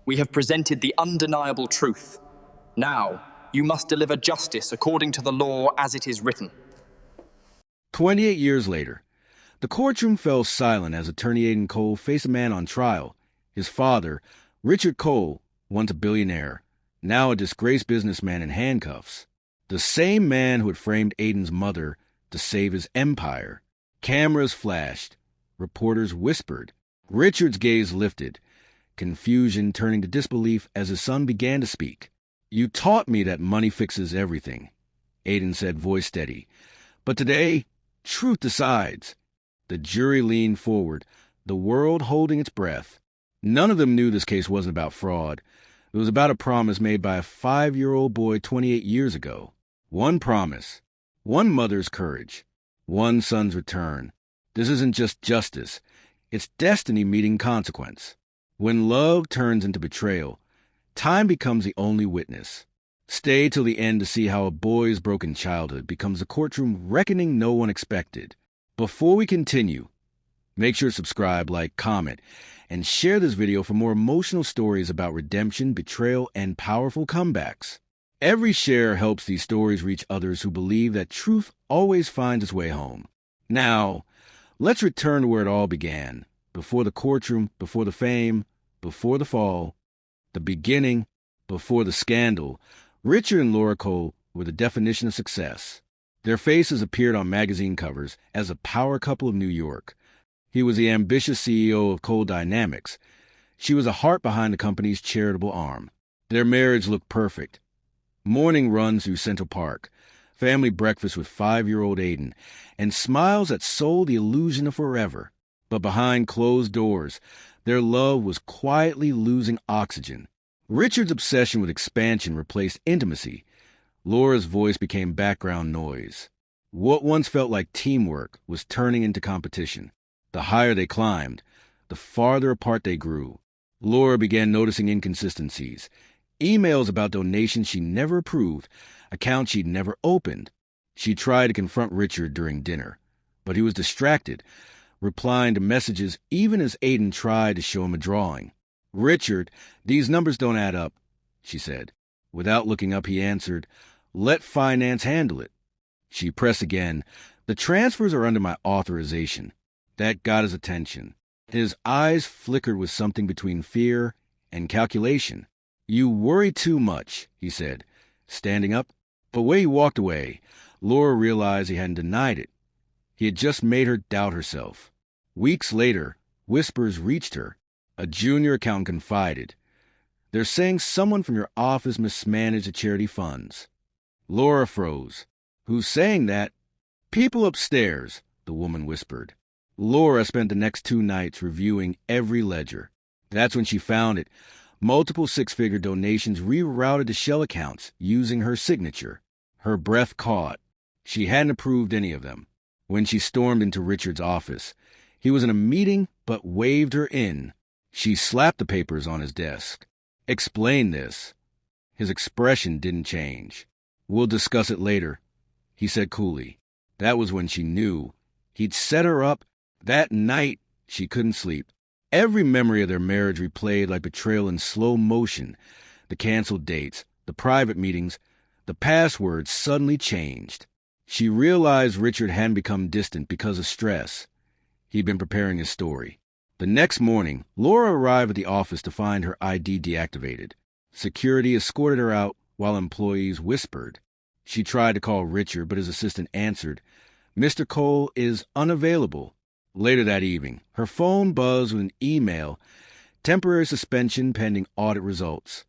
We have presented the undeniable truth. Now, you must deliver justice according to the law as it is written. 28 years later, the courtroom fell silent as attorney Aiden Cole faced a man on trial. His father, Richard Cole, once a billionaire, now a disgraced businessman in handcuffs. The same man who had framed Aiden's mother to save his empire. Cameras flashed. Reporters whispered. Richard's gaze lifted, confusion turning to disbelief as his son began to speak. "You taught me that money fixes everything," Aiden said, voice steady. "But today, truth decides." The jury leaned forward, the world holding its breath. None of them knew this case wasn't about fraud. It was about a promise made by a 5-year-old boy 28 years ago. One promise, one mother's courage, one son's return. This isn't just justice. It's destiny meeting consequence. When love turns into betrayal, time becomes the only witness. Stay till the end to see how a boy's broken childhood becomes a courtroom reckoning no one expected. Before we continue, make sure to subscribe, like, comment, and share this video for more emotional stories about redemption, betrayal, and powerful comebacks. Every share helps these stories reach others who believe that truth always finds its way home. Now, let's return to where it all began. Before the courtroom, before the fame, before the fall, the beginning, before the scandal, Richard and Laura Cole were the definition of success. Their faces appeared on magazine covers as a power couple of New York. He was the ambitious CEO of Cole Dynamics. She was a heart behind the company's charitable arm. Their marriage looked perfect. Morning runs through Central Park, family breakfast with 5-year-old Aiden, and smiles that sold the illusion of forever. But behind closed doors, their love was quietly losing oxygen. Richard's obsession with expansion replaced intimacy. Laura's voice became background noise. What once felt like teamwork was turning into competition. The higher they climbed, the farther apart they grew. Laura began noticing inconsistencies. Emails about donations she never approved, accounts she'd never opened. She tried to confront Richard during dinner, but he was distracted, replying to messages even as Aiden tried to show him a drawing. "Richard, these numbers don't add up," she said. Without looking up, he answered, "Let finance handle it." She pressed again, "The transfers are under my authorization." That got his attention. His eyes flickered with something between fear and calculation. "You worry too much," he said, standing up. But when he walked away, Laura realized he hadn't denied it. He had just made her doubt herself. Weeks later, whispers reached her. A junior accountant confided, "They're saying someone from your office mismanaged the charity funds." Laura froze. "Who's saying that?" "People upstairs," the woman whispered. Laura spent the next 2 nights reviewing every ledger. That's when she found it. Multiple 6-figure donations rerouted to shell accounts using her signature. Her breath caught. She hadn't approved any of them. When she stormed into Richard's office, he was in a meeting but waved her in. She slapped the papers on his desk. "Explain this." His expression didn't change. "We'll discuss it later," he said coolly. That was when she knew. He'd set her up. That night, she couldn't sleep. Every memory of their marriage replayed like betrayal in slow motion. The canceled dates, the private meetings, the passwords suddenly changed. She realized Richard hadn't become distant because of stress. He'd been preparing his story. The next morning, Laura arrived at the office to find her ID deactivated. Security escorted her out while employees whispered. She tried to call Richard, but his assistant answered, "Mr. Cole is unavailable." Later that evening, her phone buzzed with an email, "Temporary suspension pending audit results."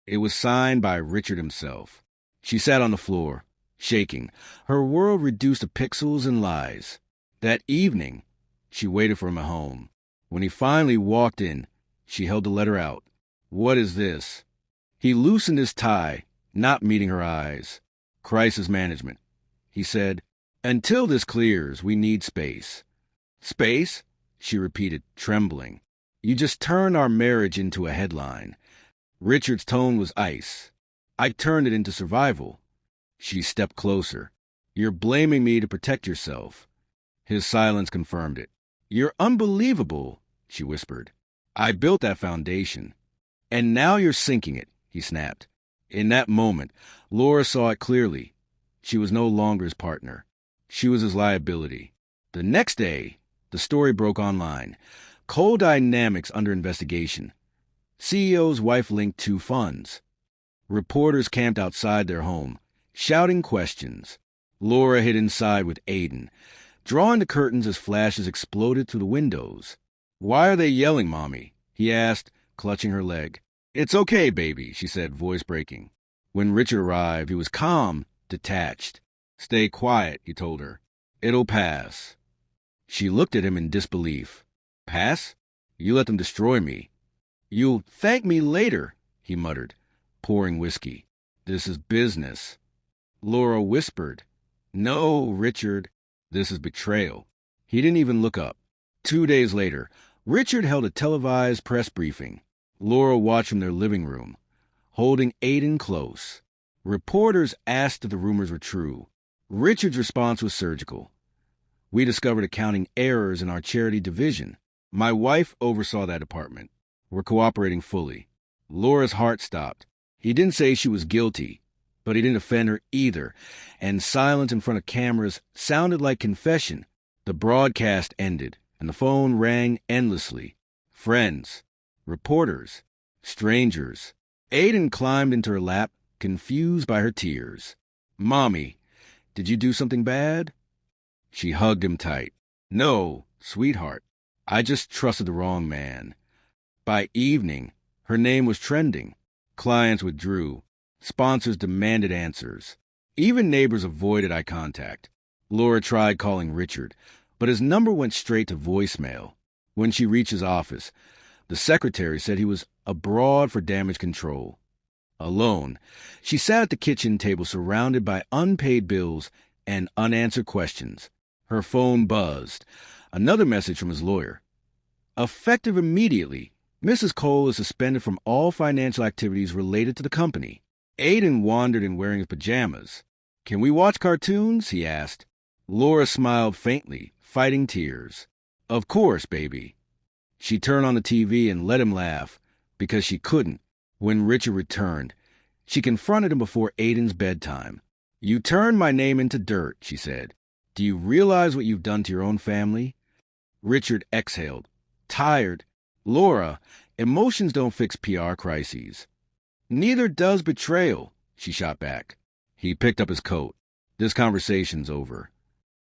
It was signed by Richard himself. She sat on the floor, shaking, her world reduced to pixels and lies. That evening, she waited for him at home. When he finally walked in, she held the letter out. "What is this?" He loosened his tie, not meeting her eyes. "Crisis management," he said. "Until this clears, we need space." "Space?" she repeated, trembling. "You just turned our marriage into a headline." Richard's tone was ice. "I turned it into survival." She stepped closer. "You're blaming me to protect yourself." His silence confirmed it. "You're unbelievable," she whispered. "I built that foundation." And now you're sinking it, he snapped. In that moment, Laura saw it clearly. She was no longer his partner. She was his liability. The next day, the story broke online. Cole Dynamics under investigation. CEO's wife linked to funds. Reporters camped outside their home, shouting questions. Laura hid inside with Aiden, drawing the curtains as flashes exploded through the windows. "Why are they yelling, Mommy?" he asked, clutching her leg. "It's okay, baby," she said, voice breaking. When Richard arrived, he was calm, detached. "Stay quiet," he told her. "It'll pass." She looked at him in disbelief. "Pass? You let them destroy me." "You'll thank me later," he muttered, pouring whiskey. "This is business." Laura whispered, "No, Richard, this is betrayal." He didn't even look up. 2 days later, Richard held a televised press briefing. Laura watched from their living room, holding Aiden close. Reporters asked if the rumors were true. Richard's response was surgical. "We discovered accounting errors in our charity division. My wife oversaw that department. We're cooperating fully." Laura's heart stopped. He didn't say she was guilty, but he didn't offend her either, and silence in front of cameras sounded like confession. The broadcast ended, and the phone rang endlessly. Friends, reporters, strangers. Aiden climbed into her lap, confused by her tears. "Mommy, did you do something bad?" She hugged him tight. "No, sweetheart. I just trusted the wrong man." By evening, her name was trending. Clients withdrew. Sponsors demanded answers. Even neighbors avoided eye contact. Laura tried calling Richard, but his number went straight to voicemail. When she reached his office, the secretary said he was abroad for damage control. Alone, she sat at the kitchen table surrounded by unpaid bills and unanswered questions. Her phone buzzed. Another message from his lawyer. "Effective immediately, Mrs. Cole is suspended from all financial activities related to the company." Aiden wandered in wearing his pajamas. "Can we watch cartoons?" he asked. Laura smiled faintly, fighting tears. "Of course, baby." She turned on the TV and let him laugh, because she couldn't. When Richard returned, she confronted him before Aiden's bedtime. "You turned my name into dirt," she said. "Do you realize what you've done to your own family?" Richard exhaled, tired. "Laura, emotions don't fix PR crises." "Neither does betrayal," she shot back. He picked up his coat. "This conversation's over."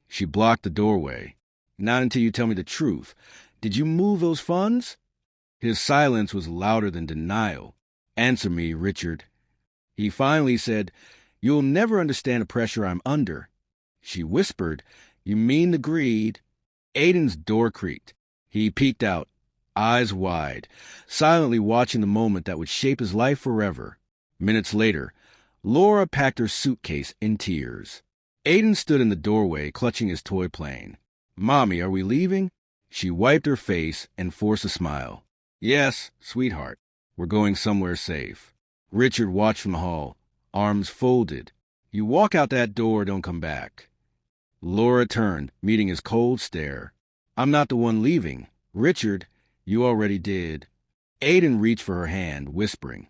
She blocked the doorway. "Not until you tell me the truth. Did you move those funds?" His silence was louder than denial. "Answer me, Richard." He finally said, "You'll never understand the pressure I'm under." She whispered, "You mean the greed?" Aiden's door creaked. He peeked out, eyes wide, silently watching the moment that would shape his life forever. Minutes later, Laura packed her suitcase in tears. Aiden stood in the doorway, clutching his toy plane. "Mommy, are we leaving?" She wiped her face and forced a smile. "Yes, sweetheart. We're going somewhere safe." Richard watched from the hall, arms folded. "You walk out that door, don't come back." Laura turned, meeting his cold stare. "I'm not the one leaving. Richard, you already did." Aiden reached for her hand, whispering,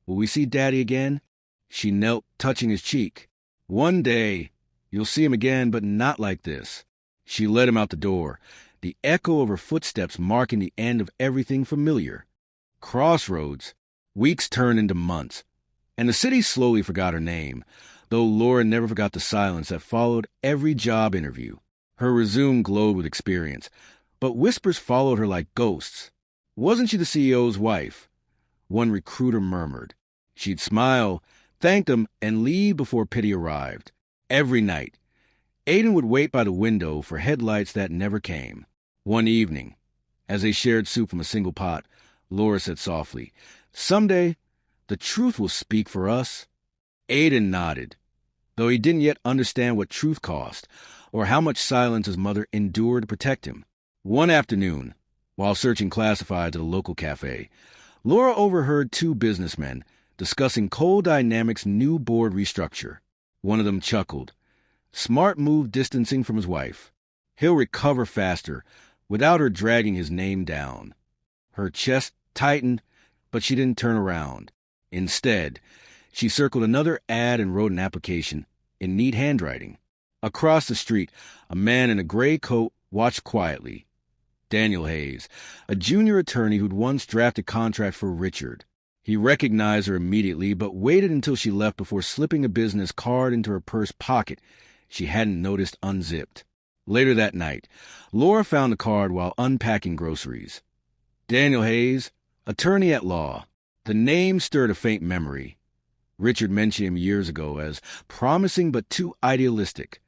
"Will we see Daddy again?" She knelt, touching his cheek. "One day, you'll see him again, but not like this." She led him out the door, the echo of her footsteps marking the end of everything familiar. Crossroads. Weeks turned into months, and the city slowly forgot her name, though Laura never forgot the silence that followed every job interview. Her resume glowed with experience, but whispers followed her like ghosts. Wasn't she the CEO's wife? One recruiter murmured. She'd smile, thank them, and leave before pity arrived. Every night, Aiden would wait by the window for headlights that never came. One evening, as they shared soup from a single pot, Laura said softly, "Someday, the truth will speak for us." Aiden nodded, though he didn't yet understand what truth cost, or how much silence his mother endured to protect him. One afternoon, while searching classifieds at a local cafe, Laura overheard two businessmen discussing Cole Dynamics' new board restructure. One of them chuckled. "Smart move distancing from his wife. He'll recover faster without her dragging his name down." Her chest tightened, but she didn't turn around. Instead, she circled another ad and wrote an application in neat handwriting. Across the street, a man in a gray coat watched quietly. Daniel Hayes, a junior attorney who'd once drafted contract for Richard. He recognized her immediately, but waited until she left before slipping a business card into her purse pocket she hadn't noticed unzipped. Later that night, Laura found the card while unpacking groceries. Daniel Hayes, attorney at law. The name stirred a faint memory. Richard mentioned him years ago as promising but too idealistic.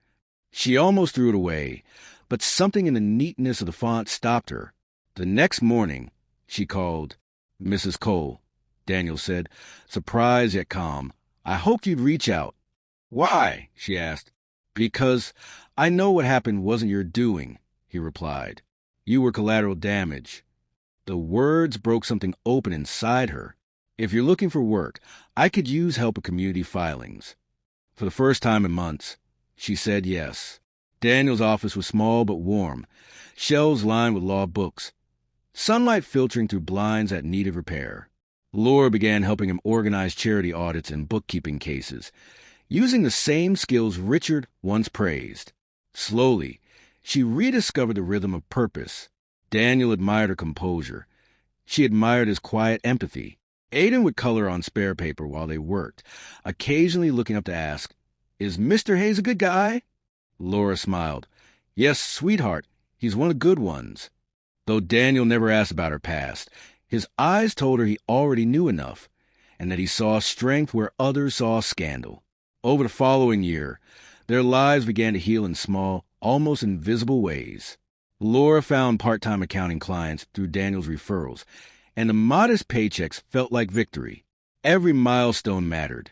She almost threw it away, but something in the neatness of the font stopped her. The next morning, she called. "Mrs. Cole," Daniel said, surprised yet calm. "I hoped you'd reach out." "Why?" she asked. "Because I know what happened wasn't your doing," he replied. "You were collateral damage." The words broke something open inside her. "If you're looking for work, I could use help with community filings." For the first time in months, she said yes. Daniel's office was small but warm, shelves lined with law books, sunlight filtering through blinds that needed repair. Laura began helping him organize charity audits and bookkeeping cases, using the same skills Richard once praised. Slowly, she rediscovered the rhythm of purpose. Daniel admired her composure. She admired his quiet empathy. Aiden would color on spare paper while they worked, occasionally looking up to ask, "Is Mr. Hayes a good guy?" Laura smiled. "Yes, sweetheart, he's one of the good ones." Though Daniel never asked about her past, his eyes told her he already knew enough, and that he saw strength where others saw scandal. Over the following year, their lives began to heal in small, almost invisible ways. Laura found part-time accounting clients through Daniel's referrals, and the modest paychecks felt like victory. Every milestone mattered.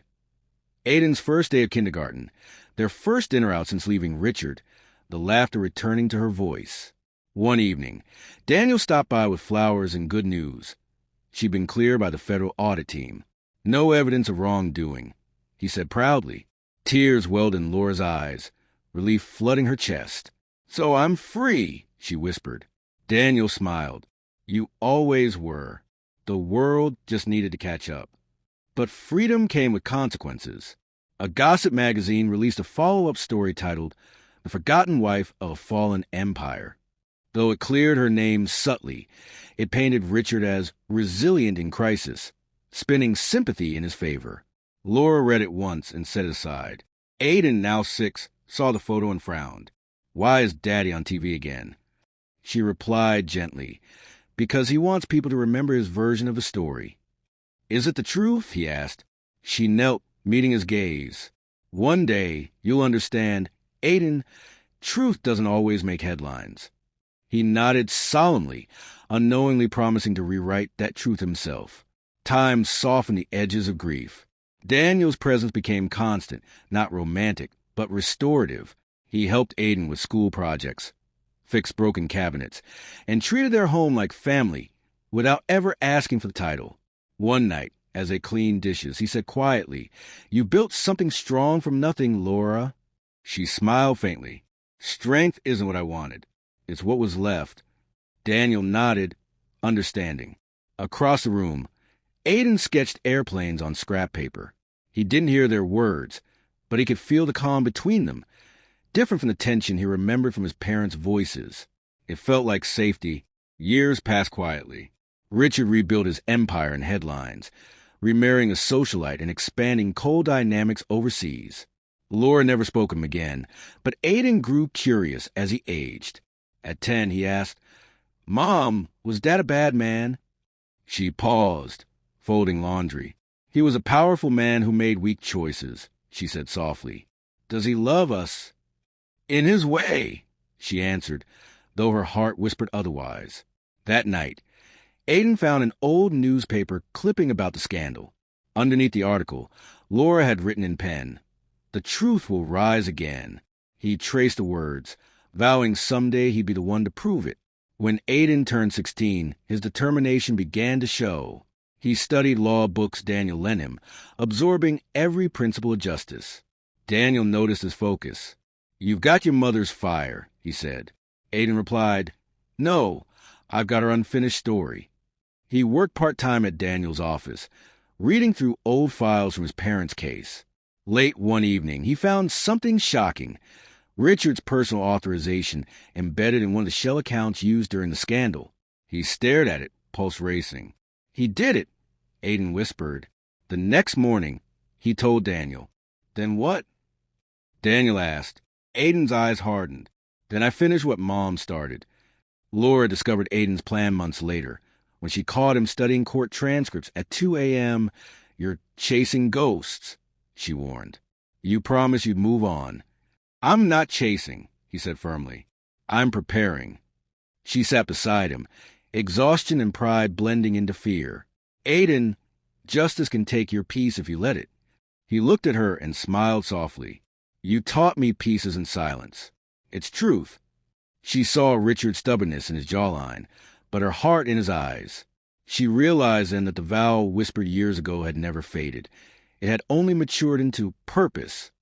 Aiden's first day of kindergarten, their first dinner out since leaving Richard, the laughter returning to her voice. One evening, Daniel stopped by with flowers and good news. She'd been cleared by the federal audit team. No evidence of wrongdoing, he said proudly. Tears welled in Laura's eyes, relief flooding her chest. "So I'm free," she whispered. Daniel smiled. "You always were. The world just needed to catch up." But freedom came with consequences. A gossip magazine released a follow-up story titled "The Forgotten Wife of a Fallen Empire." Though it cleared her name subtly, it painted Richard as resilient in crisis, spinning sympathy in his favor. Laura read it once and set it aside. Aiden, now 6, saw the photo and frowned. "Why is Daddy on TV again?" She replied gently, "Because he wants people to remember his version of the story." "Is it the truth?" he asked. She knelt, meeting his gaze. "One day, you'll understand, Aiden, truth doesn't always make headlines." He nodded solemnly, unknowingly promising to rewrite that truth himself. Time softened the edges of grief. Daniel's presence became constant, not romantic, but restorative. He helped Aiden with school projects, fixed broken cabinets, and treated their home like family without ever asking for the title. One night, as they cleaned dishes, he said quietly, "You built something strong from nothing, Laura." She smiled faintly. "Strength isn't what I wanted. It's what was left." Daniel nodded, understanding. Across the room, Aiden sketched airplanes on scrap paper. He didn't hear their words, but he could feel the calm between them, different from the tension he remembered from his parents' voices. It felt like safety. Years passed quietly. Richard rebuilt his empire in headlines, remarrying a socialite and expanding coal dynamics overseas. Laura never spoke of him again, but Aiden grew curious as he aged. At 10, he asked, "Mom, was Dad a bad man?" She paused, folding laundry. "He was a powerful man who made weak choices," she said softly. "Does he love us?" "In his way," she answered, though her heart whispered otherwise. That night, Aiden found an old newspaper clipping about the scandal. Underneath the article, Laura had written in pen, "The truth will rise again." He traced the words, vowing someday he'd be the one to prove it. When Aiden turned 16, his determination began to show. He studied law books Daniel lent him, absorbing every principle of justice. Daniel noticed his focus. "You've got your mother's fire," he said. Aiden replied, "No, I've got her unfinished story." He worked part-time at Daniel's office, reading through old files from his parents' case. Late one evening, he found something shocking. Richard's personal authorization embedded in one of the shell accounts used during the scandal. He stared at it, pulse racing. He did it, Aiden whispered. The next morning, he told Daniel. Then what? Daniel asked. Aiden's eyes hardened. Then I finished what Mom started. Laura discovered Aiden's plan months later. When she caught him studying court transcripts at 2 a.m., "You're chasing ghosts," she warned. "You promised you'd move on." "I'm not chasing," he said firmly. "I'm preparing." She sat beside him, exhaustion and pride blending into fear. "Aiden, justice can take your peace if you let it." He looked at her and smiled softly. "You taught me peace in silence. It's truth." She saw Richard's stubbornness in his jawline, but her heart in his eyes. She realized then that the vow whispered years ago had never faded. It had only matured into purpose.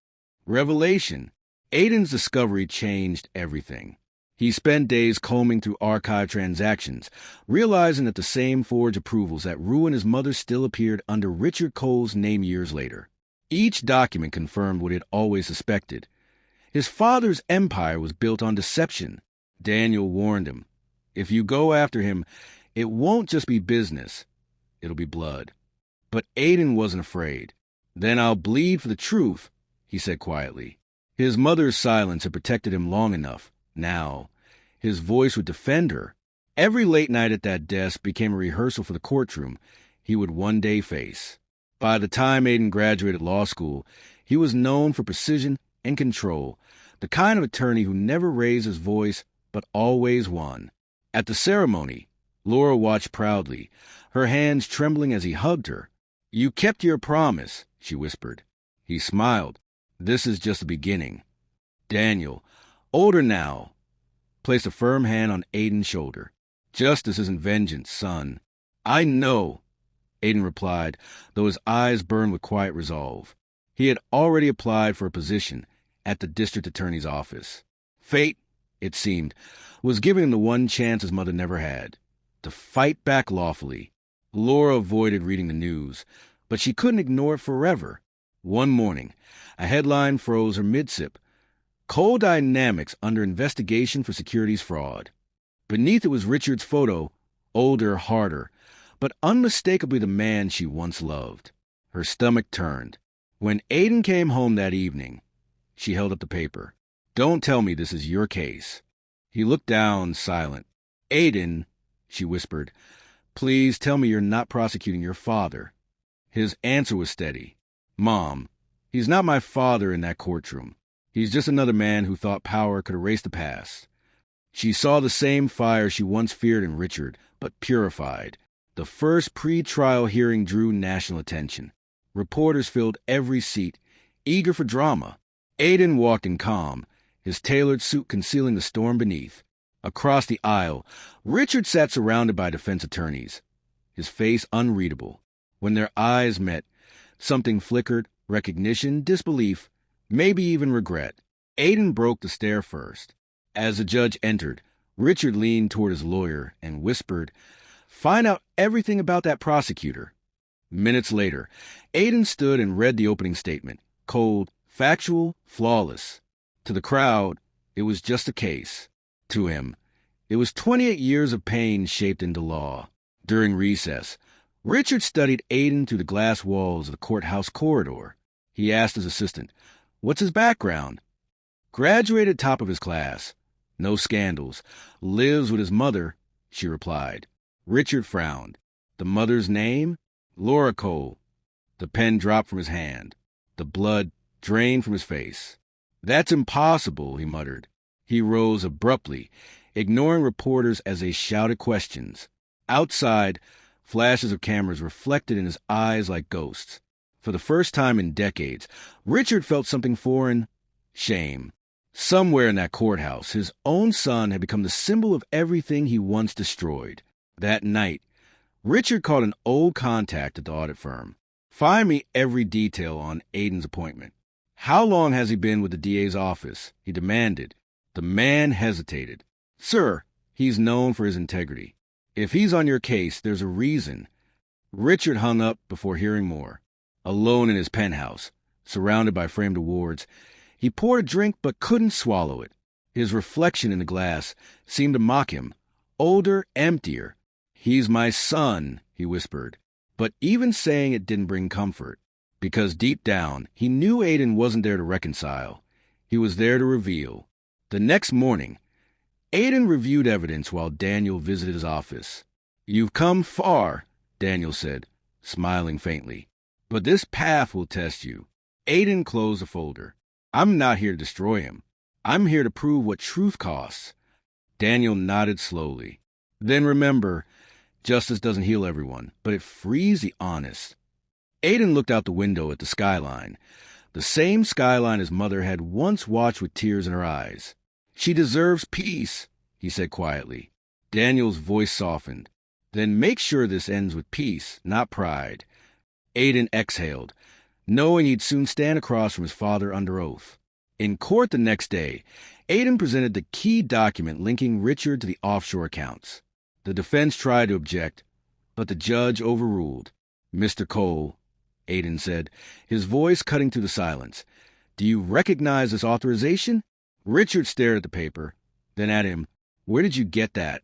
Revelation. Aiden's discovery changed everything. He spent days combing through archive transactions, realizing that the same forged approvals that ruined his mother still appeared under Richard Cole's name years later. Each document confirmed what he had always suspected. His father's empire was built on deception. Daniel warned him, "If you go after him, it won't just be business. It'll be blood." But Aiden wasn't afraid. "Then I'll bleed for the truth," he said quietly. His mother's silence had protected him long enough. Now, his voice would defend her. Every late night at that desk became a rehearsal for the courtroom he would one day face. By the time Aiden graduated law school, he was known for precision and control, the kind of attorney who never raised his voice but always won. At the ceremony, Laura watched proudly, her hands trembling as he hugged her. "You kept your promise," she whispered. He smiled. "This is just the beginning." Daniel, older now, placed a firm hand on Aiden's shoulder. "Justice isn't vengeance, son." "I know," Aiden replied, though his eyes burned with quiet resolve. He had already applied for a position at the district attorney's office. Fate, it seemed, was giving him the one chance his mother never had, to fight back lawfully. Laura avoided reading the news, but she couldn't ignore it forever. One morning, a headline froze her mid-sip. "Coal Dynamics under investigation for securities fraud." Beneath it was Richard's photo, older, harder, but unmistakably the man she once loved. Her stomach turned. When Aiden came home that evening, she held up the paper. "Don't tell me this is your case." He looked down, silent. "Aiden," she whispered, "please tell me you're not prosecuting your father." His answer was steady. "Mom, he's not my father in that courtroom. He's just another man who thought power could erase the past." She saw the same fire she once feared in Richard, but purified. The first pre-trial hearing drew national attention. Reporters filled every seat, eager for drama. Aiden walked in calm, his tailored suit concealing the storm beneath. Across the aisle, Richard sat surrounded by defense attorneys, his face unreadable. When their eyes met, something flickered, recognition, disbelief, maybe even regret. Aiden broke the stare first. As the judge entered, Richard leaned toward his lawyer and whispered, "Find out everything about that prosecutor." Minutes later, Aiden stood and read the opening statement, cold, factual, flawless. To the crowd, it was just a case. To him, it was 28 years of pain shaped into law. During recess, Richard studied Aiden through the glass walls of the courthouse corridor. He asked his assistant, "What's his background?" "Graduated top of his class. No scandals. Lives with his mother," she replied. Richard frowned. "The mother's name?" "Laura Cole." The pen dropped from his hand. The blood drained from his face. "That's impossible," he muttered. He rose abruptly, ignoring reporters as they shouted questions. Outside, flashes of cameras reflected in his eyes like ghosts. For the first time in decades, Richard felt something foreign: shame. Somewhere in that courthouse, his own son had become the symbol of everything he once destroyed. That night, Richard called an old contact at the audit firm. "Find me every detail on Aiden's appointment." "How long has he been with the DA's office?" he demanded. The man hesitated. "Sir, he's known for his integrity." If he's on your case, there's a reason. Richard hung up before hearing more. Alone in his penthouse, surrounded by framed awards, he poured a drink but couldn't swallow it. His reflection in the glass seemed to mock him. Older, emptier. "He's my son," he whispered. But even saying it didn't bring comfort, because deep down, he knew Aiden wasn't there to reconcile. He was there to reveal. The next morning, Aiden reviewed evidence while Daniel visited his office. "You've come far," Daniel said, smiling faintly. "But this path will test you." Aiden closed the folder. "I'm not here to destroy him. I'm here to prove what truth costs." Daniel nodded slowly. "Then remember, justice doesn't heal everyone, but it frees the honest." Aiden looked out the window at the skyline, the same skyline his mother had once watched with tears in her eyes. "She deserves peace," he said quietly. Daniel's voice softened. "Then make sure this ends with peace, not pride." Aiden exhaled, knowing he'd soon stand across from his father under oath. In court the next day, Aiden presented the key document linking Richard to the offshore accounts. The defense tried to object, but the judge overruled. "Mr. Cole," Aiden said, his voice cutting through the silence, "do you recognize this authorization?" Richard stared at the paper, then at him. "Where did you get that?"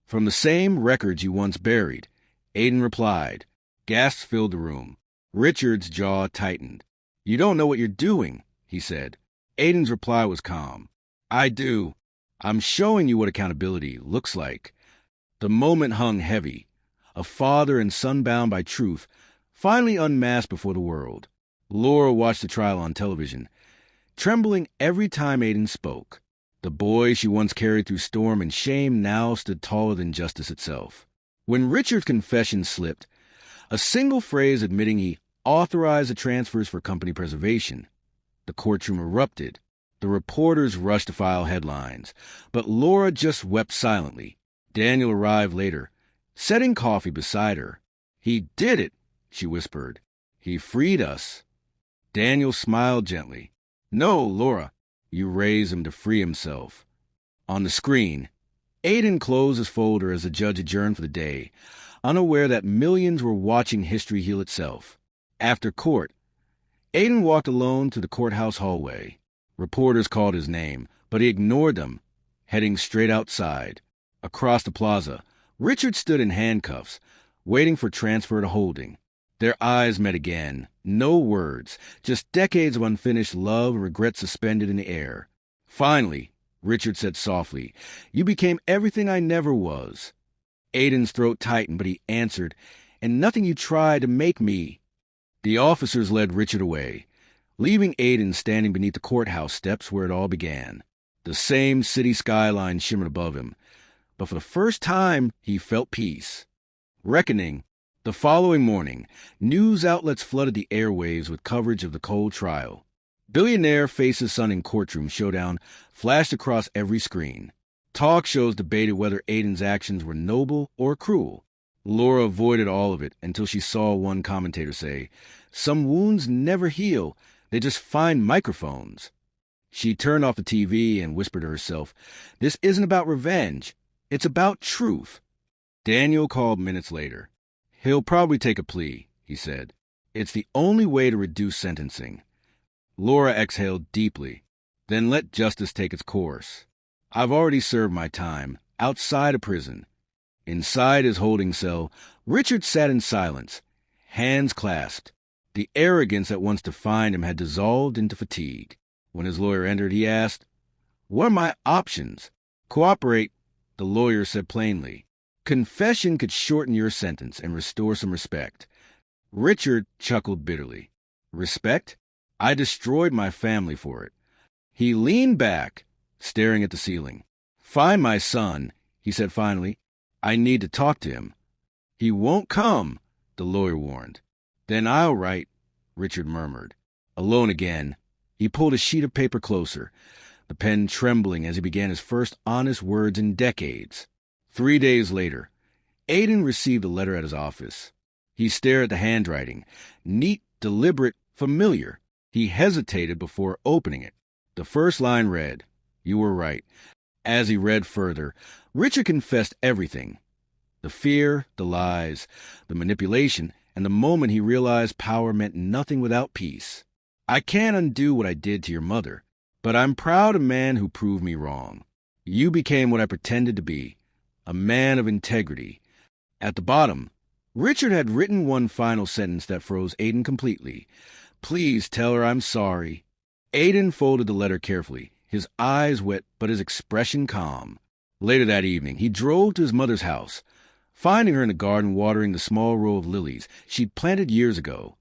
"From the same records you once buried," Aiden replied. Gasps filled the room. Richard's jaw tightened. "You don't know what you're doing," he said. Aiden's reply was calm. "I do. I'm showing you what accountability looks like." The moment hung heavy. A father and son bound by truth, finally unmasked before the world. Laura watched the trial on television, trembling every time Aiden spoke. The boy she once carried through storm and shame now stood taller than justice itself. When Richard's confession slipped, a single phrase admitting he authorized the transfers for company preservation, the courtroom erupted. The reporters rushed to file headlines, but Laura just wept silently. Daniel arrived later, setting coffee beside her. "He did it," she whispered. "He freed us." Daniel smiled gently. "No, Laura." You raised him to free himself. On the screen, Aiden closed his folder as the judge adjourned for the day, unaware that millions were watching history heal itself. After court, Aiden walked alone to the courthouse hallway. Reporters called his name, but he ignored them, heading straight outside. Across the plaza, Richard stood in handcuffs, waiting for transfer to holding. Their eyes met again. No words, just decades of unfinished love and regret suspended in the air. "Finally," Richard said softly, "you became everything I never was." Aiden's throat tightened, but he answered, "And nothing you tried to make me." The officers led Richard away, leaving Aiden standing beneath the courthouse steps where it all began. The same city skyline shimmered above him, but for the first time he felt peace. Reckoning. The following morning, news outlets flooded the airwaves with coverage of the Cole trial. Billionaire faces son in courtroom showdown flashed across every screen. Talk shows debated whether Aiden's actions were noble or cruel. Laura avoided all of it until she saw one commentator say, "Some wounds never heal, they just find microphones." She turned off the TV and whispered to herself, "This isn't about revenge, it's about truth." Daniel called minutes later. "He'll probably take a plea," he said. "It's the only way to reduce sentencing." Laura exhaled deeply. "Then let justice take its course. I've already served my time, outside of prison." Inside his holding cell, Richard sat in silence, hands clasped. The arrogance that once defined him had dissolved into fatigue. When his lawyer entered, he asked, "What are my options?" "Cooperate," the lawyer said plainly. "Confession could shorten your sentence and restore some respect." Richard chuckled bitterly. "Respect? I destroyed my family for it." He leaned back, staring at the ceiling. "Find my son," he said finally. "I need to talk to him." "He won't come," the lawyer warned. "Then I'll write," Richard murmured. Alone again, he pulled a sheet of paper closer, the pen trembling as he began his first honest words in decades. 3 days later, Aiden received a letter at his office. He stared at the handwriting, neat, deliberate, familiar. He hesitated before opening it. The first line read, "You were right." As he read further, Richard confessed everything. The fear, the lies, the manipulation, and the moment he realized power meant nothing without peace. I can't undo what I did to your mother, but I'm proud of a man who proved me wrong. You became what I pretended to be, a man of integrity. At the bottom, Richard had written one final sentence that froze Aiden completely. Please tell her I'm sorry. Aiden folded the letter carefully, his eyes wet but his expression calm. Later that evening, he drove to his mother's house, finding her in the garden watering the small row of lilies she'd planted years ago,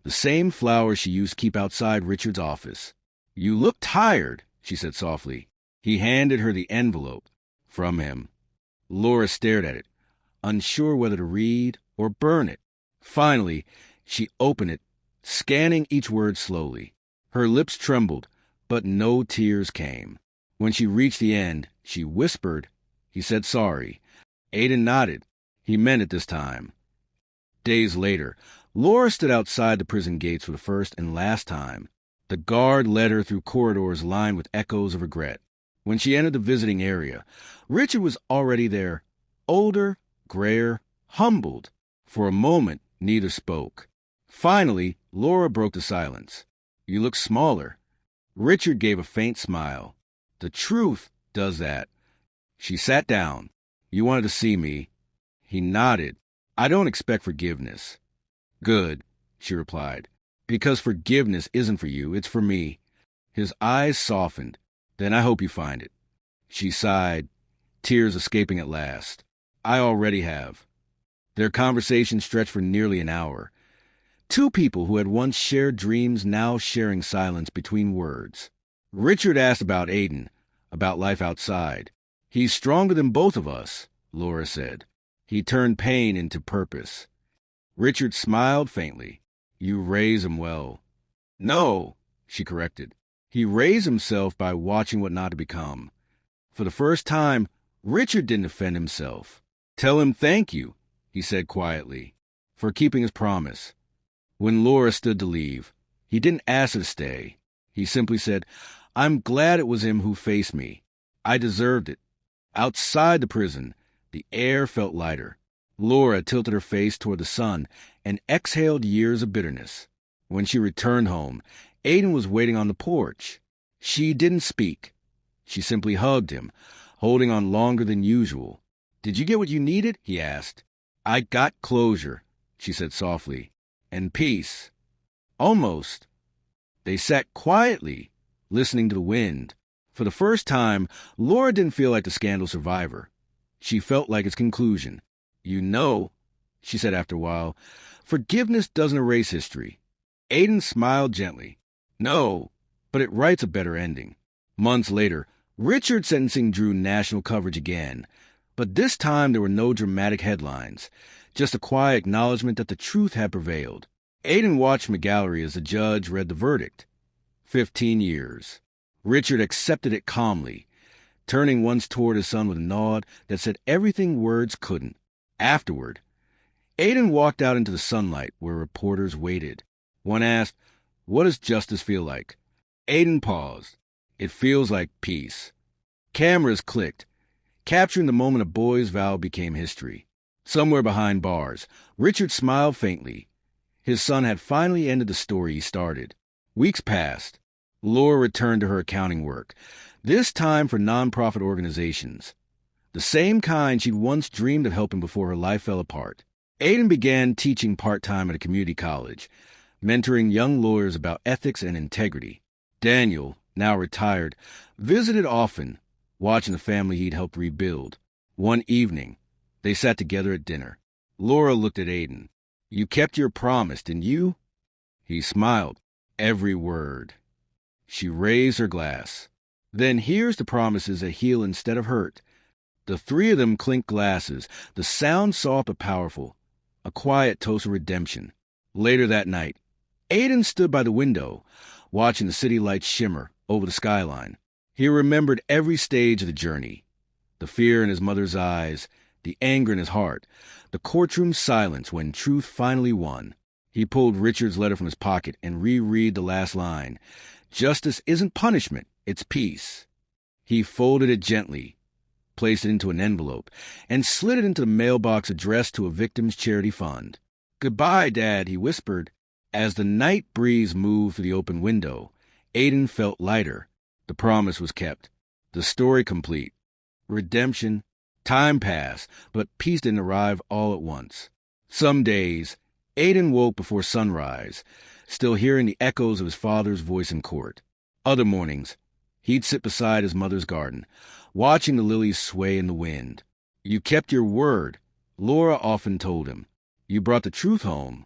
the same flowers she used to keep outside Richard's office. You look tired, she said softly. He handed her the envelope from him. Laura stared at it, unsure whether to read or burn it. Finally, she opened it, scanning each word slowly. Her lips trembled, but no tears came. When she reached the end, she whispered, "He said sorry." Aiden nodded. He meant it this time. Days later, Laura stood outside the prison gates for the first and last time. The guard led her through corridors lined with echoes of regret. When she entered the visiting area, Richard was already there, older, grayer, humbled. For a moment, neither spoke. Finally, Laura broke the silence. "You look smaller." Richard gave a faint smile. "The truth does that." She sat down. "You wanted to see me." He nodded. "I don't expect forgiveness." "Good," she replied. "Because forgiveness isn't for you, it's for me." His eyes softened. "Then I hope you find it." She sighed, tears escaping at last. "I already have." Their conversation stretched for nearly an hour. Two people who had once shared dreams now sharing silence between words. Richard asked about Aiden, about life outside. "He's stronger than both of us," Laura said. "He turned pain into purpose." Richard smiled faintly. "You raise him well." "No," she corrected. "He raised himself by watching what not to become." For the first time, Richard didn't offend himself. "Tell him thank you," he said quietly, "for keeping his promise." When Laura stood to leave, he didn't ask her to stay. He simply said, "I'm glad it was him who faced me. I deserved it." Outside the prison, the air felt lighter. Laura tilted her face toward the sun and exhaled years of bitterness. When she returned home, Aiden was waiting on the porch. She didn't speak. She simply hugged him, holding on longer than usual. "Did you get what you needed?" he asked. "I got closure," she said softly. "And peace." "Almost." They sat quietly, listening to the wind. For the first time, Laura didn't feel like the scandal survivor. She felt like its conclusion. "You know," she said after a while, "forgiveness doesn't erase history." Aiden smiled gently. "No, but it writes a better ending." Months later, Richard's sentencing drew national coverage again. But this time there were no dramatic headlines, just a quiet acknowledgement that the truth had prevailed. Aiden watched from the gallery as the judge read the verdict. 15 years. Richard accepted it calmly, turning once toward his son with a nod that said everything words couldn't. Afterward, Aiden walked out into the sunlight where reporters waited. One asked, "What does justice feel like?" Aiden paused. "It feels like peace." Cameras clicked, capturing the moment a boy's vow became history. Somewhere behind bars, Richard smiled faintly. His son had finally ended the story he started. Weeks passed. Laura returned to her accounting work, this time for nonprofit organizations. The same kind she'd once dreamed of helping before her life fell apart. Aiden began teaching part-time at a community college, mentoring young lawyers about ethics and integrity. Daniel, now retired, visited often, watching the family he'd helped rebuild. One evening, they sat together at dinner. Laura looked at Aiden. "You kept your promise, didn't you?" He smiled. "Every word." She raised her glass. "Then here's to promises that heal instead of hurt." The three of them clinked glasses, the sound soft but powerful, a quiet toast of redemption. Later that night, Aiden stood by the window, watching the city lights shimmer over the skyline. He remembered every stage of the journey, the fear in his mother's eyes, the anger in his heart, the courtroom silence when truth finally won. He pulled Richard's letter from his pocket and reread the last line. "Justice isn't punishment, it's peace." He folded it gently, placed it into an envelope, and slid it into the mailbox addressed to a victim's charity fund. "Goodbye, Dad," he whispered. As the night breeze moved through the open window, Aiden felt lighter. The promise was kept. The story complete. Redemption. Time passed, but peace didn't arrive all at once. Some days, Aiden woke before sunrise, still hearing the echoes of his father's voice in court. Other mornings, he'd sit beside his mother's garden, watching the lilies sway in the wind. "You kept your word," Laura often told him. "You brought the truth home."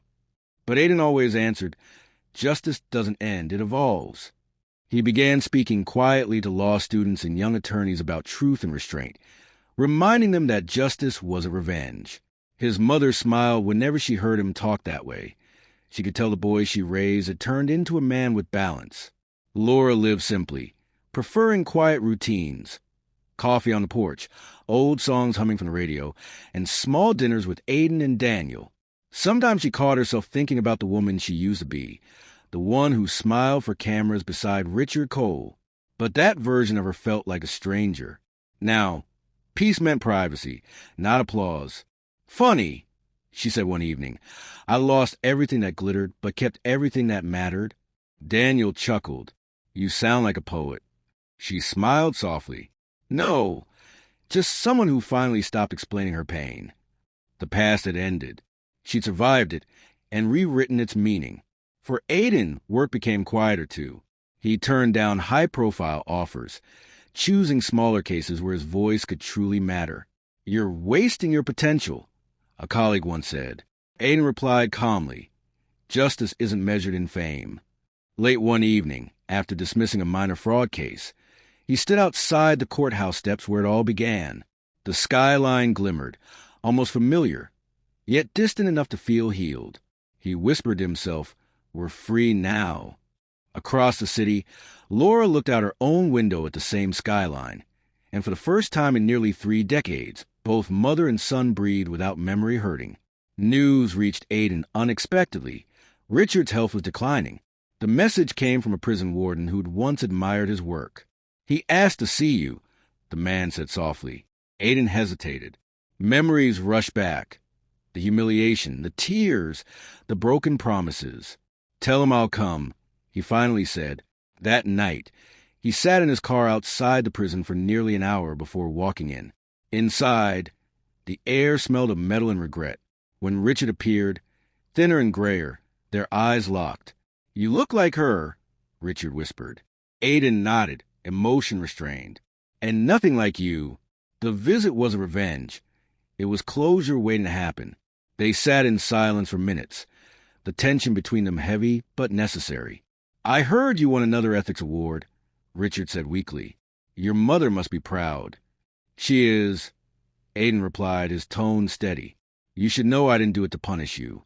But Aiden always answered, "Justice doesn't end, it evolves." He began speaking quietly to law students and young attorneys about truth and restraint, reminding them that justice wasn't revenge. His mother smiled whenever she heard him talk that way. She could tell the boys she raised had turned into a man with balance. Laura lived simply, preferring quiet routines. Coffee on the porch, old songs humming from the radio, and small dinners with Aiden and Daniel. Sometimes she caught herself thinking about the woman she used to be, the one who smiled for cameras beside Richard Cole. But that version of her felt like a stranger. Now, peace meant privacy, not applause. "Funny," she said one evening. "I lost everything that glittered, but kept everything that mattered." Daniel chuckled. "You sound like a poet." She smiled softly. "No, just someone who finally stopped explaining her pain." The past had ended. She'd survived it and rewritten its meaning. For Aiden, work became quieter too. He turned down high-profile offers, choosing smaller cases where his voice could truly matter. "You're wasting your potential," a colleague once said. Aiden replied calmly, "Justice isn't measured in fame." Late one evening, after dismissing a minor fraud case, he stood outside the courthouse steps where it all began. The skyline glimmered, almost familiar, yet distant enough to feel healed. He whispered to himself, "We're free now." Across the city, Laura looked out her own window at the same skyline, and for the first time in nearly 3 decades, both mother and son breathed without memory hurting. News reached Aiden unexpectedly. Richard's health was declining. The message came from a prison warden who'd once admired his work. "He asked to see you," the man said softly. Aiden hesitated. Memories rushed back. The humiliation, the tears, the broken promises. "Tell him I'll come," he finally said. That night, he sat in his car outside the prison for nearly an hour before walking in. Inside, the air smelled of metal and regret. When Richard appeared, thinner and grayer, their eyes locked. "You look like her," Richard whispered. Aiden nodded, emotion restrained. "And nothing like you." The visit wasn't revenge. It was closure waiting to happen. They sat in silence for minutes, the tension between them heavy but necessary. "I heard you won another ethics award," Richard said weakly. "Your mother must be proud." "She is," Aiden replied, his tone steady. "You should know I didn't do it to punish you."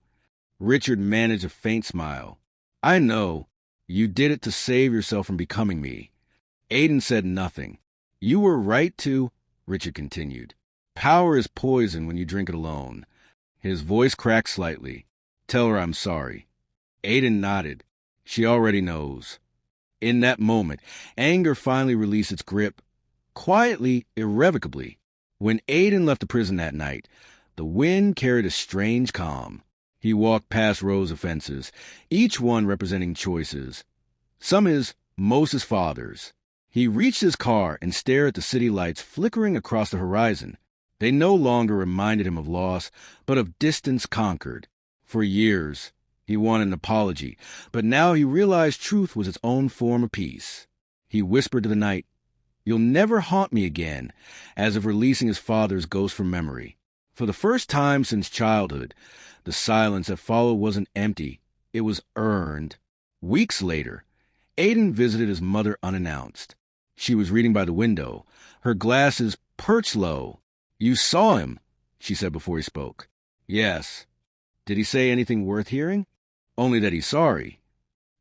Richard managed a faint smile. "I know. You did it to save yourself from becoming me." Aiden said nothing. "You were right to," Richard continued. "Power is poison when you drink it alone." His voice cracked slightly. "Tell her I'm sorry." Aiden nodded. "She already knows." In that moment, anger finally released its grip, quietly, irrevocably. When Aiden left the prison that night, the wind carried a strange calm. He walked past rows of fences, each one representing choices. Some most his father's. He reached his car and stared at the city lights flickering across the horizon. They no longer reminded him of loss, but of distance conquered. For years, he wanted an apology, but now he realized truth was its own form of peace. He whispered to the night, "You'll never haunt me again," as if releasing his father's ghost from memory. For the first time since childhood, the silence that followed wasn't empty. It was earned. Weeks later, Aiden visited his mother unannounced. She was reading by the window, her glasses perched low. "You saw him," she said before he spoke. "Yes." "Did he say anything worth hearing?" "Only that he's sorry."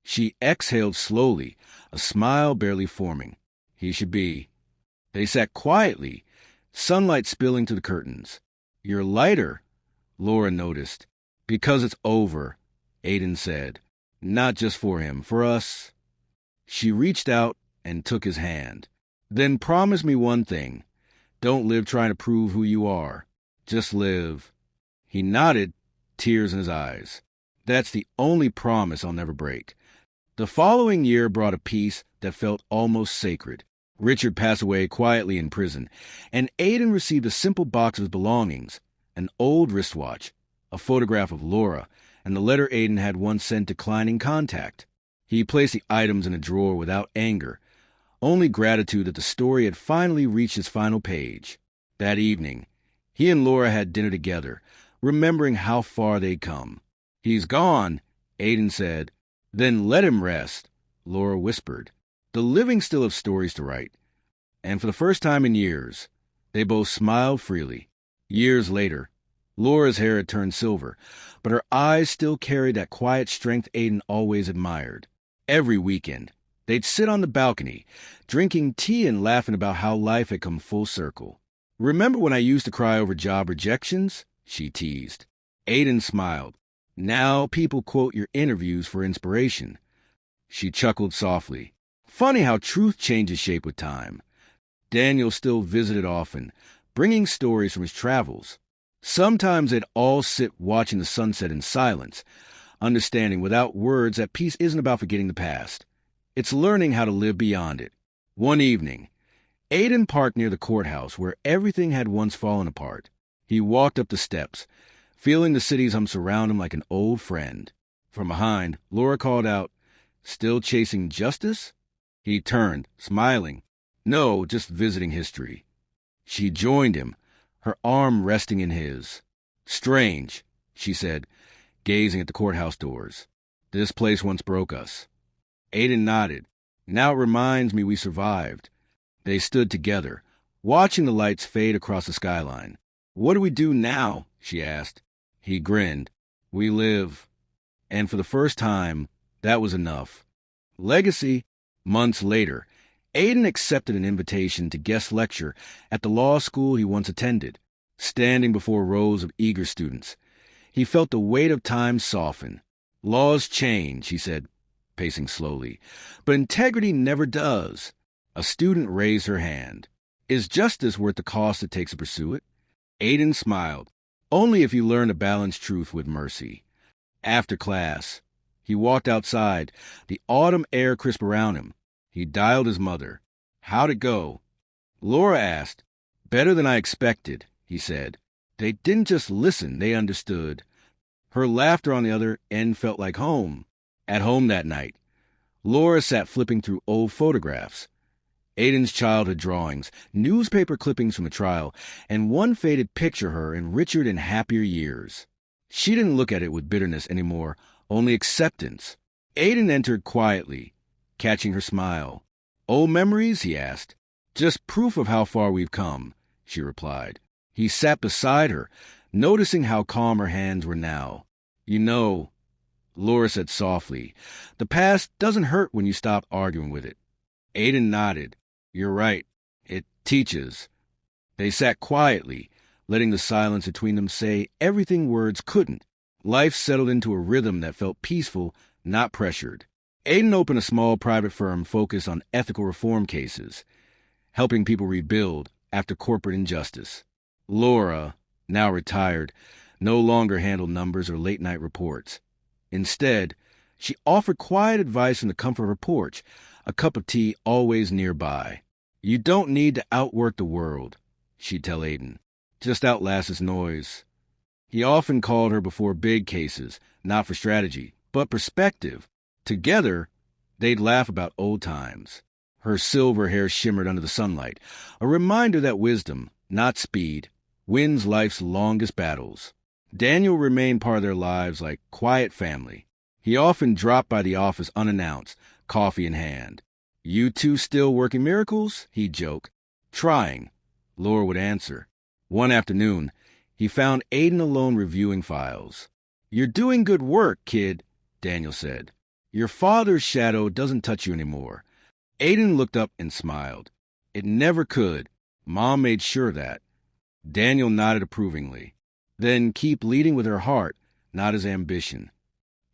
She exhaled slowly, a smile barely forming. "He should be." They sat quietly, sunlight spilling through the curtains. "You're lighter," Laura noticed. "Because it's over," Aiden said. "Not just for him, for us." She reached out and took his hand. "Then promise me one thing. Don't live trying to prove who you are. Just live. He nodded, tears in his eyes. That's the only promise I'll never break. The following year brought a peace that felt almost sacred. Richard passed away quietly in prison, and Aiden received a simple box of his belongings, an old wristwatch, a photograph of Laura, and the letter Aiden had once sent declining contact. He placed the items in a drawer without anger, only gratitude that the story had finally reached its final page. That evening, he and Laura had dinner together, remembering how far they'd come. "He's gone," Aiden said. "Then let him rest," Laura whispered. The living still have stories to write. And for the first time in years, they both smiled freely. Years later, Laura's hair had turned silver, but her eyes still carried that quiet strength Aiden always admired. Every weekend, they'd sit on the balcony, drinking tea and laughing about how life had come full circle. "Remember when I used to cry over job rejections?" she teased. Aiden smiled. "Now people quote your interviews for inspiration." She chuckled softly. Funny how truth changes shape with time. Daniel still visited often, bringing stories from his travels. Sometimes they'd all sit watching the sunset in silence, understanding without words that peace isn't about forgetting the past. It's learning how to live beyond it. One evening, Aiden parked near the courthouse where everything had once fallen apart. He walked up the steps, feeling the city's hum surround him like an old friend. From behind, Laura called out, "Still chasing justice?" He turned, smiling. "No, just visiting history." She joined him, her arm resting in his. "Strange," she said, gazing at the courthouse doors. "This place once broke us." Aiden nodded. "Now it reminds me we survived." They stood together, watching the lights fade across the skyline. "What do we do now?" she asked. He grinned. "We live." And for the first time, that was enough. Legacy. Months later, Aiden accepted an invitation to guest lecture at the law school he once attended. Standing before rows of eager students, he felt the weight of time soften. "Laws change," he said, pacing slowly, "but integrity never does." A student raised her hand. "Is justice worth the cost it takes to pursue it?" Aiden smiled. "Only if you learn to balance truth with mercy." After class, he walked outside, the autumn air crisp around him. He dialed his mother. "How'd it go?" Laura asked. "Better than I expected," he said. They didn't just listen, they understood. Her laughter on the other end felt like home. At home that night, Laura sat flipping through old photographs. Aiden's childhood drawings, newspaper clippings from the trial, and one faded picture of her in richer and happier years. She didn't look at it with bitterness anymore, only acceptance. Aiden entered quietly, catching her smile. "Old memories?" he asked. "Just proof of how far we've come," she replied. He sat beside her, noticing how calm her hands were now. "You know," Laura said softly, "the past doesn't hurt when you stop arguing with it." Aiden nodded. "You're right. It teaches." They sat quietly, letting the silence between them say everything words couldn't. Life settled into a rhythm that felt peaceful, not pressured. Aiden opened a small private firm focused on ethical reform cases, helping people rebuild after corporate injustice. Laura, now retired, no longer handled numbers or late-night reports. Instead, she offered quiet advice from the comfort of her porch, a cup of tea always nearby. "You don't need to outwork the world," she'd tell Aiden. "Just outlast its noise." He often called her before big cases, not for strategy, but perspective. Together, they'd laugh about old times. Her silver hair shimmered under the sunlight, a reminder that wisdom, not speed, wins life's longest battles. Daniel remained part of their lives like quiet family. He often dropped by the office unannounced, coffee in hand. "You two still working miracles?" he'd joke. "Trying," Laura would answer. One afternoon, he found Aiden alone reviewing files. "You're doing good work, kid," Daniel said. "Your father's shadow doesn't touch you anymore." Aiden looked up and smiled. "It never could. Mom made sure of that." Daniel nodded approvingly. "Then keep leading with her heart, not his ambition."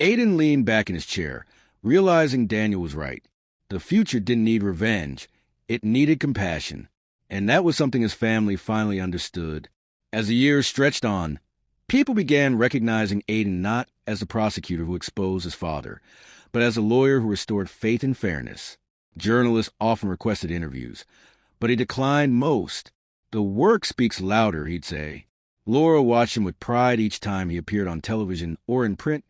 Aiden leaned back in his chair, realizing Daniel was right. The future didn't need revenge. It needed compassion. And that was something his family finally understood. As the years stretched on, people began recognizing Aiden not as the prosecutor who exposed his father, but as a lawyer who restored faith and fairness. Journalists often requested interviews, but he declined most. The work speaks louder, he'd say. Laura watched him with pride each time he appeared on television or in print,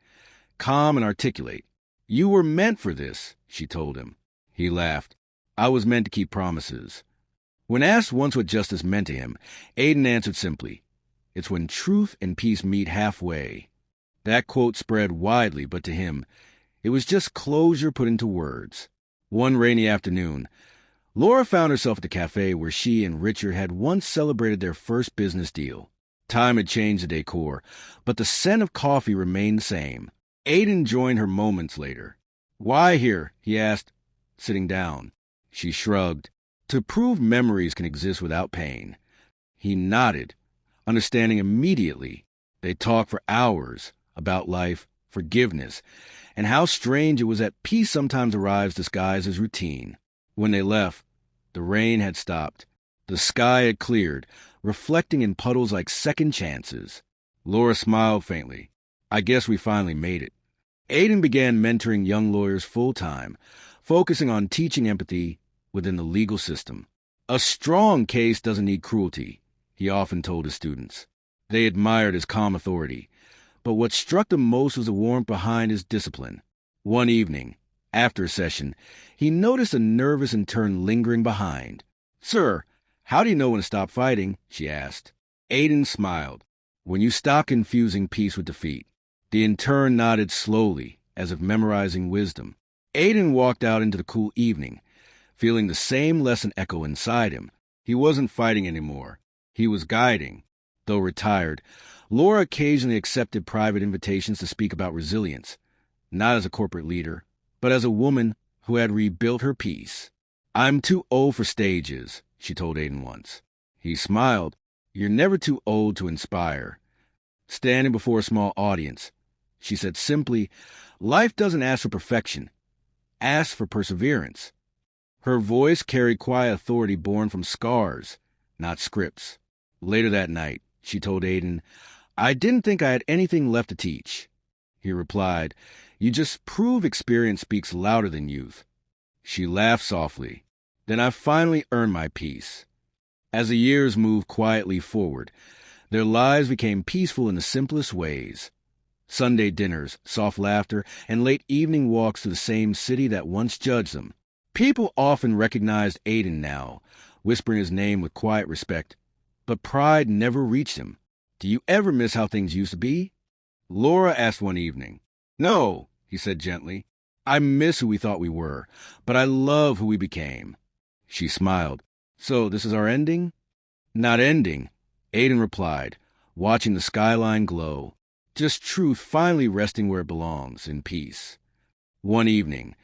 calm and articulate. "You were meant for this," she told him. He laughed. "I was meant to keep promises." When asked once what justice meant to him, Aiden answered simply, "It's when truth and peace meet halfway." That quote spread widely, but to him, it was just closure put into words. One rainy afternoon, Laura found herself at the cafe where she and Richard had once celebrated their first business deal. Time had changed the decor, but the scent of coffee remained the same. Aiden joined her moments later. "Why here?" he asked, sitting down. She shrugged. "To prove memories can exist without pain." He nodded, understanding immediately. They talked for hours about life, forgiveness, and how strange it was that peace sometimes arrives disguised as routine. When they left, the rain had stopped. The sky had cleared, reflecting in puddles like second chances. Laura smiled faintly. "I guess we finally made it." Aiden began mentoring young lawyers full-time, focusing on teaching empathy within the legal system. "A strong case doesn't need cruelty," he often told his students. They admired his calm authority, but what struck them most was the warmth behind his discipline. One evening, after a session, he noticed a nervous intern lingering behind. "Sir, how do you know when to stop fighting?" she asked. Aiden smiled. "When you stop confusing peace with defeat." The intern nodded slowly, as if memorizing wisdom. Aiden walked out into the cool evening, feeling the same lesson echo inside him. He wasn't fighting anymore. He was guiding. Though retired, Laura occasionally accepted private invitations to speak about resilience, not as a corporate leader, but as a woman who had rebuilt her peace. "I'm too old for stages," she told Aiden once. He smiled. "You're never too old to inspire." Standing before a small audience, she said simply, "Life doesn't ask for perfection. Asks for perseverance." Her voice carried quiet authority born from scars, not scripts. Later that night, she told Aiden, "I didn't think I had anything left to teach." He replied, "You just prove experience speaks louder than youth." She laughed softly. "Then I finally earned my peace." As the years moved quietly forward, their lives became peaceful in the simplest ways. Sunday dinners, soft laughter, and late evening walks to the same city that once judged them. People often recognized Aiden now, whispering his name with quiet respect, but pride never reached him. "Do you ever miss how things used to be?" Laura asked one evening. "No," he said gently. "I miss who we thought we were, but I love who we became." She smiled. "So this is our ending?" "Not ending," Aiden replied, watching the skyline glow. "Just truth finally resting where it belongs, in peace." One evening,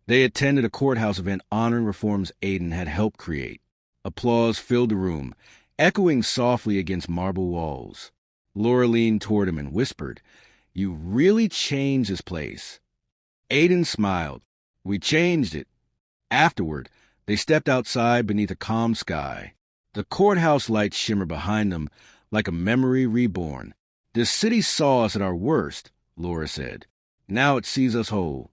they attended a courthouse event honoring reforms Aiden had helped create. Applause filled the room, echoing softly against marble walls. Laura leaned toward him and whispered, "You really changed this place." Aiden smiled. "We changed it." Afterward, they stepped outside beneath a calm sky. The courthouse lights shimmered behind them like a memory reborn. "This city saw us at our worst," Laura said. "Now it sees us whole."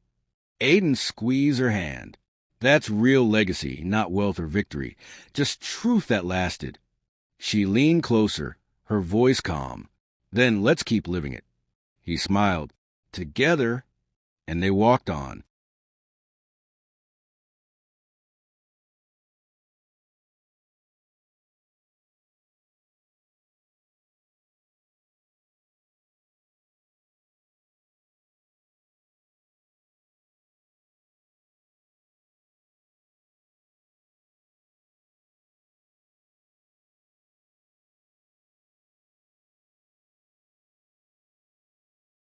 Aiden squeezed her hand. "That's real legacy, not wealth or victory. Just truth that lasted." She leaned closer, her voice calm. "Then let's keep living it." He smiled. "Together." And they walked on.